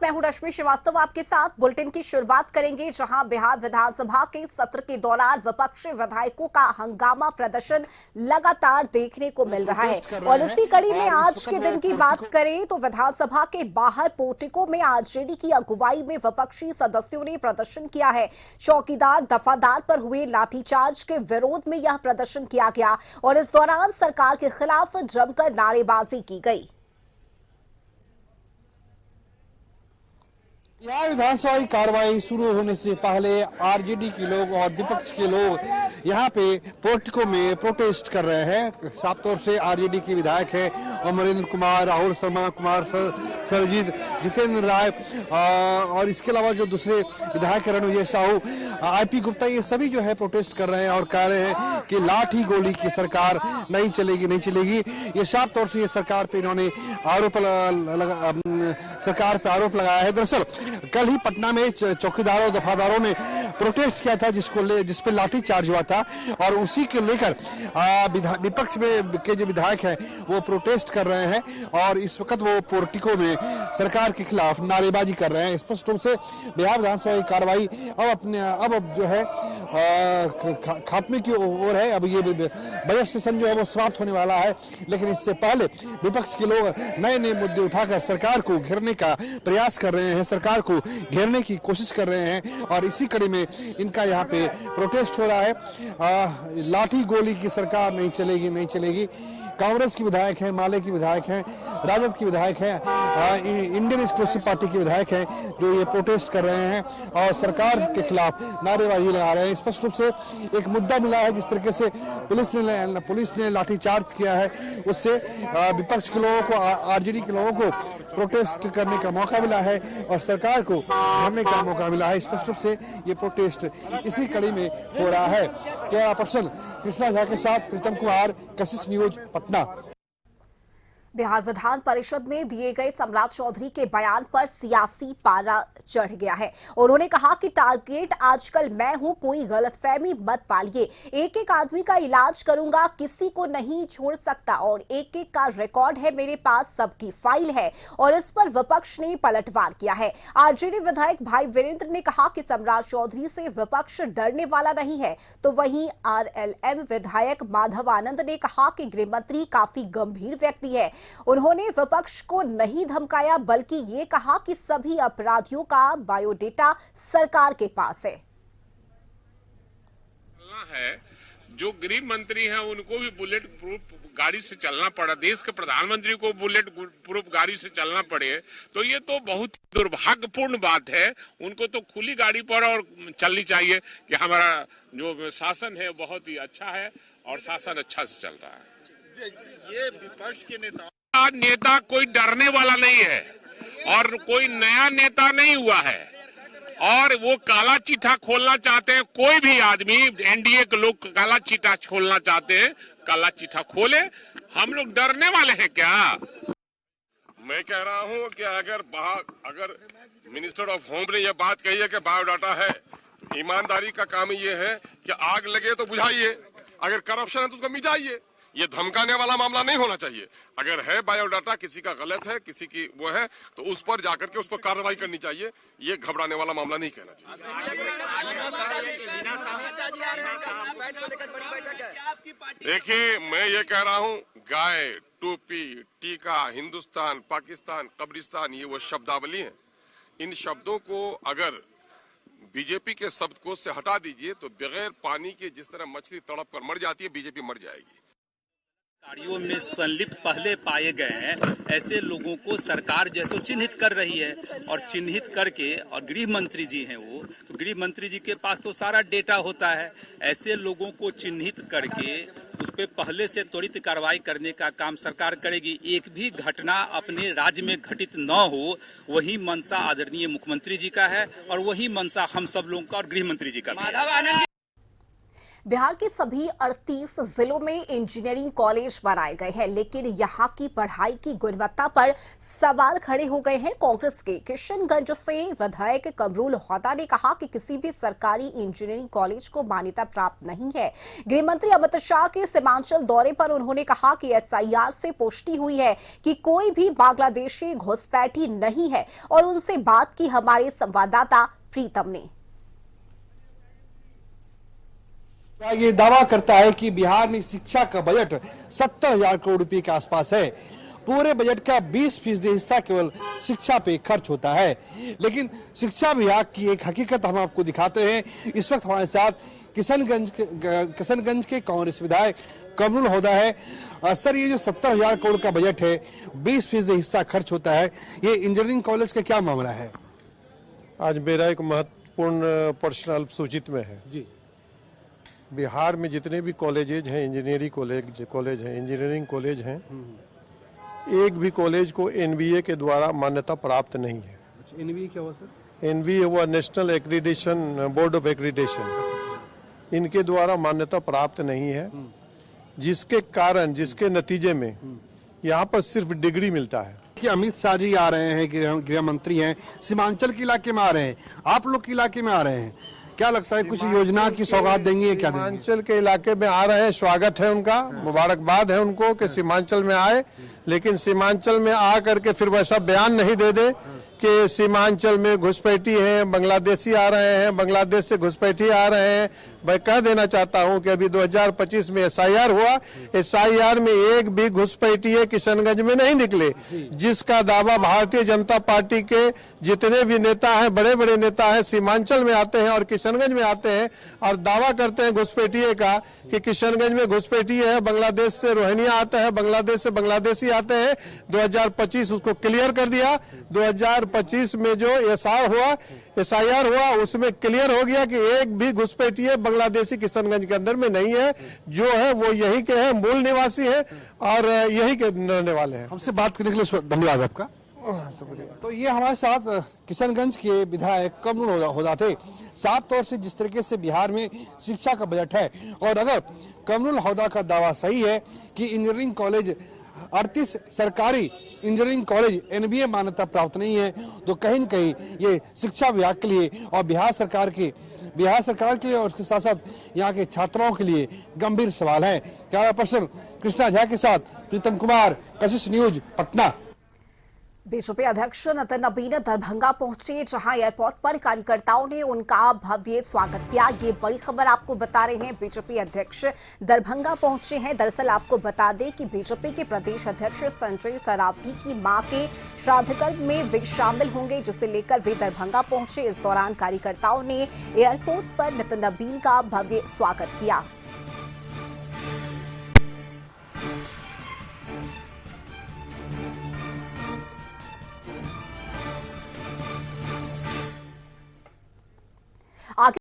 मैं हूं रश्मि श्रीवास्तव आपके साथ। बुलेटिन की शुरुआत करेंगे जहां बिहार विधानसभा के सत्र के दौरान विपक्षी विधायकों का हंगामा प्रदर्शन लगातार देखने को मिल रहा है। और इसी कड़ी में आज के दिन की बात करें तो विधानसभा के बाहर पोर्टिको में आरजेडी की अगुवाई में विपक्षी सदस्यों ने प्रदर्शन किया है। चौकीदार दफादार पर हुए लाठीचार्ज के विरोध में यह प्रदर्शन किया गया और इस दौरान सरकार के खिलाफ जमकर नारेबाजी की गई। बिहार विधानसभा की कार्रवाई शुरू होने से पहले आरजेडी के लोग और विपक्ष के लोग यहाँ पे पोर्टिको में प्रोटेस्ट कर रहे हैं। साफ तौर से आरजेडी के विधायक हैं अमरेंद्र कुमार, राहुल शर्मा कुमार, सरजीत, जितेंद्र राय और इसके अलावा जो दूसरे विधायक रणविजय साहू, आईपी गुप्ता, ये सभी जो है प्रोटेस्ट कर रहे हैं और कह रहे हैं कि लाठी गोली की सरकार नहीं चलेगी, नहीं चलेगी। ये साफ तौर से ये सरकार पे इन्होंने सरकार पे आरोप लगाया है। दरअसल कल ही पटना में चौकीदारों दफादारों ने प्रोटेस्ट किया था जिसपे लाठी चार्ज हुआ था और उसी के लेकर विपक्ष में के जो विधायक हैं वो प्रोटेस्ट कर रहे हैं और इस वक्त वो पोर्टिको में सरकार के खिलाफ नारेबाजी कर रहे हैं। स्पष्ट रूप से बिहार विधानसभा की कार्रवाई अब जो है खात्मे की ओर है। अब ये बजट सेशन जो है वो समाप्त होने वाला है, लेकिन इससे पहले विपक्ष के लोग नए नए मुद्दे उठाकर सरकार को घेरने का प्रयास कर रहे हैं, सरकार को घेरने की कोशिश कर रहे हैं और इसी कड़ी में इनका यहाँ पे प्रोटेस्ट हो रहा है। लाठी गोली की सरकार नहीं चलेगी, नहीं चलेगी। कांग्रेस के विधायक हैं, माले के विधायक हैं, राजद के विधायक हैं, इंडियन एक्सक्लूसिव पार्टी के विधायक हैं जो ये प्रोटेस्ट कर रहे हैं और सरकार के खिलाफ नारेबाजी लगा रहे हैं। स्पष्ट रूप से एक मुद्दा मिला है, जिस तरीके से पुलिस ने लाठीचार्ज किया है, उससे विपक्ष के लोगों को, आरजेडी के लोगों को प्रोटेस्ट करने का मौका मिला है और सरकार को घेरने का मौका मिला है। स्पष्ट रूप से ये प्रोटेस्ट इसी कड़ी में हो रहा है। कैमरा पर्सन कृष्णा झा के साथ प्रीतम कुमार, कशिश न्यूज, पटना। बिहार विधान परिषद में दिए गए सम्राट चौधरी के बयान पर सियासी पारा चढ़ गया है। उन्होंने कहा कि टारगेट आजकल मैं हूं, कोई गलतफहमी मत पालिए। एक एक आदमी का इलाज करूंगा, किसी को नहीं छोड़ सकता और एक एक का रिकॉर्ड है मेरे पास, सबकी फाइल है। और इस पर विपक्ष ने पलटवार किया है। आरजेडी विधायक भाई वीरेंद्र ने कहा कि सम्राट चौधरी से विपक्ष डरने वाला नहीं है। तो वहीं आरएलएम विधायक माधव आनंद ने कहा कि गृह मंत्री काफी गंभीर व्यक्ति है। उन्होंने विपक्ष को नहीं धमकाया, बल्कि ये कहा कि सभी अपराधियों का बायोडेटा सरकार के पास है। जो गृह मंत्री हैं उनको भी बुलेट प्रूफ गाड़ी से चलना पड़ा, देश के प्रधानमंत्री को बुलेट प्रूफ गाड़ी से चलना पड़े, तो ये तो बहुत दुर्भाग्यपूर्ण बात है। उनको तो खुली गाड़ी पर और चलनी चाहिए कि हमारा जो शासन है बहुत ही अच्छा है और शासन अच्छा से चल रहा है। ये विपक्ष के नेता कोई डरने वाला नहीं है और कोई नया नेता नहीं हुआ है और वो काला चिट्ठा खोलना चाहते हैं। कोई भी आदमी, एनडीए के लोग काला चिट्ठा खोलना चाहते हैं, काला चिट्ठा खोले। हम लोग डरने वाले हैं क्या? मैं कह रहा हूं कि अगर मिनिस्टर ऑफ होम ने यह बात कही है कि बायोडाटा है, ईमानदारी का काम ये है कि आग लगे तो बुझाइए, अगर करप्शन है तो उसको मिटाइए। ये धमकाने वाला मामला नहीं होना चाहिए। अगर है बायोडाटा किसी का गलत है, किसी की वो है, तो उस पर जाकर के उस पर कार्रवाई करनी चाहिए। ये घबराने वाला मामला नहीं कहना चाहिए। देखिए, मैं ये कह रहा हूँ, गाय, टोपी, टीका, हिंदुस्तान, पाकिस्तान, कब्रिस्तान, ये वो शब्दावली है। इन शब्दों को अगर बीजेपी के शब्दकोश से हटा दीजिए तो बगैर पानी के जिस तरह मछली तड़प कर मर जाती है, बीजेपी मर जाएगी। कार्यों में संलिप्त पहले पाए गए हैं ऐसे लोगों को सरकार जैसे चिन्हित कर रही है और चिन्हित करके, और गृह मंत्री जी हैं वो, तो गृह मंत्री जी के पास तो सारा डेटा होता है। ऐसे लोगों को चिन्हित करके उस पर पहले से त्वरित कार्रवाई करने का काम सरकार करेगी। एक भी घटना अपने राज्य में घटित न हो, वही मंशा आदरणीय मुख्यमंत्री जी का है और वही मंशा हम सब लोगों का और गृह मंत्री जी का भी है। बिहार के सभी 38 जिलों में इंजीनियरिंग कॉलेज बनाए गए हैं, लेकिन यहां की पढ़ाई की गुणवत्ता पर सवाल खड़े हो गए हैं। कांग्रेस के किशनगंज से विधायक कमरुल होदा ने कहा कि किसी भी सरकारी इंजीनियरिंग कॉलेज को मान्यता प्राप्त नहीं है। गृह मंत्री अमित शाह के सीमांचल दौरे पर उन्होंने कहा कि एसआईआर से पुष्टि हुई है कि कोई भी बांग्लादेशी घुसपैठी नहीं है और उनसे बात की हमारे संवाददाता प्रीतम ने। ये दावा करता है कि बिहार में शिक्षा का बजट 70,000 करोड़ रुपए के आसपास है। पूरे बजट का 20% हिस्सा केवल शिक्षा पे खर्च होता है। लेकिन शिक्षा विभाग की एक हकीकत हम आपको दिखाते हैं। इस वक्त हमारे साथ किशनगंज के कांग्रेस विधायक कमरुल होदा है। सर, ये जो 70,000 करोड़ का बजट है, 20% हिस्सा खर्च होता है, ये इंजीनियरिंग कॉलेज का क्या मामला है? आज मेरा एक महत्वपूर्ण प्रश्न अल्पसूचित में है जी। बिहार में जितने भी कॉलेजेज हैं, इंजीनियरिंग कॉलेज हैं, इंजीनियरिंग कॉलेज हैं, एक भी कॉलेज को एनबीए के द्वारा मान्यता प्राप्त नहीं है। एनबीए क्या हुआ सर? एनबीए हुआ national accreditation board of accreditation, इनके द्वारा मान्यता प्राप्त नहीं है, जिसके कारण, जिसके नतीजे में यहाँ पर सिर्फ डिग्री मिलता है। कि अमित शाह जी आ रहे हैं, गृह मंत्री हैं, सीमांचल के इलाके में आ रहे हैं, आप लोग के इलाके में आ रहे हैं, क्या लगता है कुछ योजना की सौगात देंगे? क्या देंगे? सीमांचल के इलाके में आ रहे हैं, स्वागत है उनका, मुबारकबाद है उनको कि सीमांचल में आए, लेकिन सीमांचल में आ करके फिर वैसा बयान नहीं दे दे कि सीमांचल में घुसपैठी है, बांग्लादेशी आ रहे हैं, बांग्लादेश से घुसपैठी आ रहे हैं। मैं कह देना चाहता हूं कि अभी 2025 में एसआईआर हुआ, एसआईआर में एक भी घुसपैठी किशनगंज में नहीं निकले, जिसका दावा भारतीय जनता पार्टी के जितने भी नेता हैं, बड़े बड़े नेता हैं, सीमांचल में आते हैं और किशनगंज में आते हैं और दावा करते हैं घुसपैठी का कि किशनगंज में घुसपैठी है, बांग्लादेश से रोहिंग्या आते हैं, बांग्लादेश से बांग्लादेशी आते हैं। 2025 उसको क्लियर कर दिया। 2025 में जो एसआईआर हुआ उसमें क्लियर हो गया कि एक भी घुसपैठी बांग्लादेशी किशनगंज के अंदर में नहीं है। जो है वो यही के हैं, मूल निवासी हैं और यही के रहने वाले हैं। हमसे बात करने के लिए धन्यवाद आपका। तो ये हमारे साथ किशनगंज के विधायक कमरुल होदा थे। साफ तौर से जिस तरीके से बिहार में शिक्षा का बजट है, और अगर कमरुल होदा का दावा सही है कि इंजीनियरिंग कॉलेज 38 सरकारी इंजीनियरिंग कॉलेज एनबीए मान्यता प्राप्त नहीं है, तो कहीं न कहीं ये शिक्षा विभाग के लिए और बिहार सरकार के लिए और उसके साथ साथ यहाँ के छात्राओं के लिए गंभीर सवाल है। कैमरा पर्सन कृष्णा झा के साथ प्रीतम कुमार, कशिश न्यूज, पटना। बीजेपी अध्यक्ष नितिन नबीन दरभंगा पहुंचे, जहां एयरपोर्ट पर कार्यकर्ताओं ने उनका भव्य स्वागत किया। ये बड़ी खबर आपको बता रहे हैं, बीजेपी अध्यक्ष दरभंगा पहुंचे हैं। दरअसल आपको बता दें कि बीजेपी के प्रदेश अध्यक्ष संजय सरावगी की मां के श्राद्ध कर्म में वे शामिल होंगे, जिसे लेकर वे दरभंगा पहुंचे। इस दौरान कार्यकर्ताओं ने एयरपोर्ट पर नितिन नबीन का भव्य स्वागत किया।